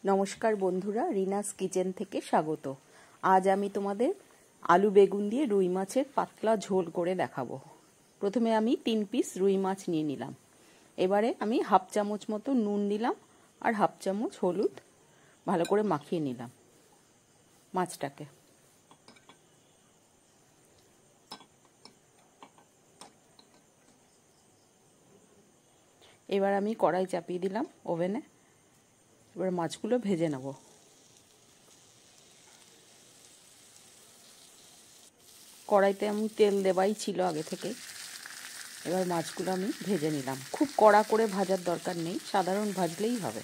নমস্কার বন্ধুরা, রিনাস কিচেন থেকে স্বাগত। আজ আমি তোমাদের আলু বেগুন দিয়ে রুই মাছের পাতলা ঝোল করে দেখাবো। প্রথমে আমি 3 পিস রুই মাছ নিয়ে নিলাম। এবারে আমি হাফ চামচ মতো নুন দিলাম আর হাফ চামচ হলুদ, ভালো করে মাখিয়ে নিলাম মাছটাকে। এবার আমি কড়াই চাপিয়ে দিলাম ওভেনে। এবার মাছগুলো ভেজে নেব। কড়াইতে আমি তেল দেওয়াই ছিল আগে থেকে। এবার মাছগুলো আমি ভেজে নিলাম। খুব কড়া করে ভাজার দরকার নেই, সাধারণ ভাজলেই হবে।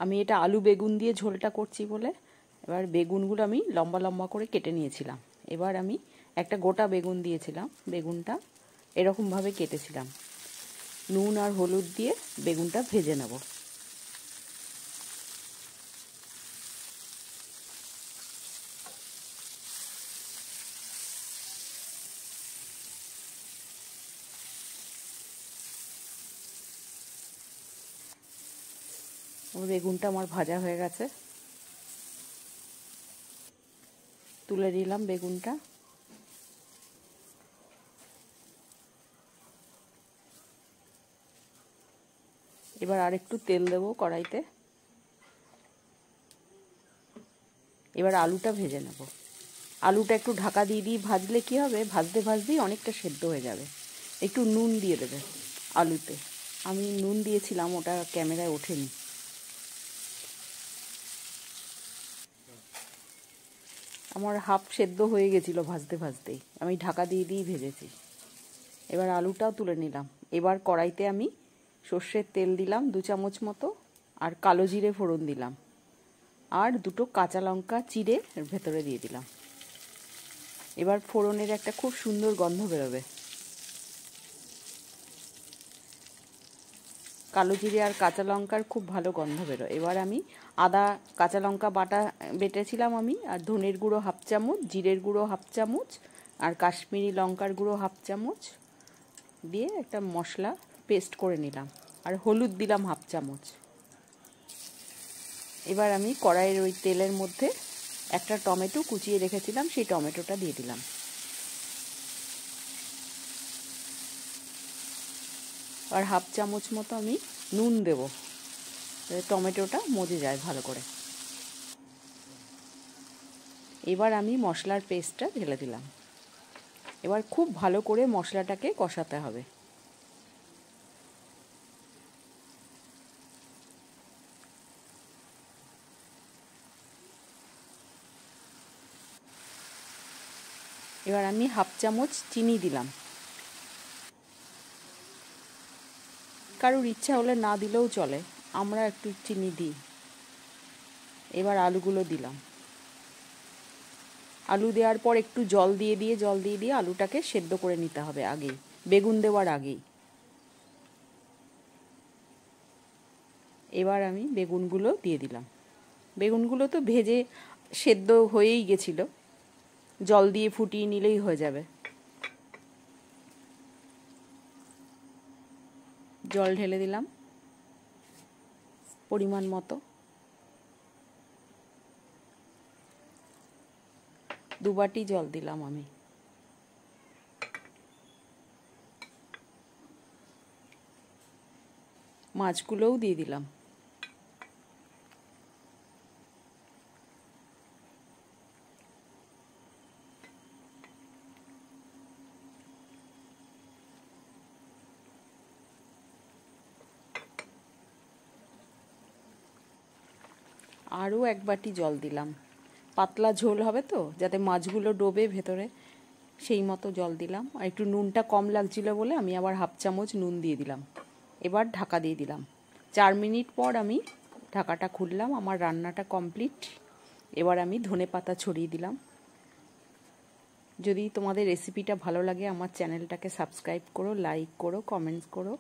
আমি এটা আলু বেগুন দিয়ে ঝোলটা করছি বলে এবার বেগুনগুলো আমি লম্বা লম্বা করে কেটে নিয়েছিলাম। এবার আমি একটা গোটা বেগুন দিয়েছিলাম, বেগুনটা এরকমভাবে কেটেছিলাম। নুন আর হলুদ দিয়ে বেগুনটা ভেজে নেব। বেগুনটা আমার ভাজা হয়ে গেছে, তুলে নিলাম বেগুনটা। এবার আর একটু তেল দেবো কড়াইতে। এবার আলুটা ভেজে নেব। আলুটা একটু ঢাকা দিয়ে দিয়ে ভাজলে কি হবে, ভাজতে ভাজতেই অনেকটা সেদ্ধ হয়ে যাবে। একটু নুন দিয়ে দেবে আলুতে। আমি নুন দিয়েছিলাম, ওটা ক্যামেরায় ওঠেনি। আমার হাফ সেদ্ধ হয়ে গেছিল ভাজতে ভাজতেই, আমি ঢাকা দিয়ে দিয়ে ভেজেছি। এবার আলুটাও তুলে নিলাম। এবার কড়াইতে আমি সর্ষের তেল দিলাম 2 চামচ মতো, আর কালো জিরে ফোড়ন দিলাম, আর 2টো কাঁচা লঙ্কা চিড়ে এর ভেতরে দিয়ে দিলাম। এবার ফোড়নের একটা খুব সুন্দর গন্ধ বেরোবে। কালো জিরে আর কাঁচা লঙ্কার খুব ভালো গন্ধ বেরোয়। এবার আমি আদা কাঁচা লঙ্কা বেটেছিলাম আমি, আর ধনের গুঁড়ো হাফ চামচ, জিরের গুঁড়ো হাফ চামচ, আর কাশ্মীরি লঙ্কার গুঁড়ো হাফ চামচ দিয়ে একটা মশলা পেস্ট করে নিলাম, আর হলুদ দিলাম হাফ চামচ। এবার আমি কড়াইয়ের ওই তেলের মধ্যে একটা টমেটো কুচিয়ে রেখেছিলাম, সেই টমেটোটা দিয়ে দিলাম। আর হাফ চামচ মতো আমি নুন দেব, টমেটোটা মজে যায় ভালো করে। এবার আমি মশলার পেস্টটা ঢেলে দিলাম। এবার খুব ভালো করে মশলাটাকে কষাতে হবে। এবার আমি হাফ চামচ চিনি দিলাম। কারোর ইচ্ছা হলে না দিলেও চলে, আমরা একটু চিনি দিই। এবার আলুগুলো দিলাম। আলু দেওয়ার পর একটু জল দিয়ে আলুটাকে সেদ্ধ করে নিতে হবে আগেই, বেগুন দেওয়ার আগেই। এবার আমি বেগুনগুলো দিয়ে দিলাম। বেগুনগুলো তো ভেজে সেদ্ধ হয়েই গেছিল, জল দিয়ে ফুটিয়ে নিলেই হয়ে যাবে। জল ঢেলে দিলাম পরিমাণ মতো। 2 বাটি জল দিলাম আমি। মাছগুলোও দিয়ে দিলাম। আরও 1 বাটি জল দিলাম। পাতলা ঝোল হবে তো, যাতে মাছগুলো ডোবে ভেতরে, সেই মতো জল দিলাম। আর একটু নুনটা কম লাগছিল বলে আমি আবার হাফ চামচ নুন দিয়ে দিলাম। এবার ঢাকা দিয়ে দিলাম। 4 মিনিট পর আমি ঢাকাটা খুললাম। আমার রান্নাটা কমপ্লিট। এবার আমি ধনেপাতা ছড়িয়ে দিলাম। যদি তোমাদের রেসিপিটা ভালো লাগে আমার চ্যানেলটাকে সাবস্ক্রাইব করো, লাইক করো, কমেন্টস করো।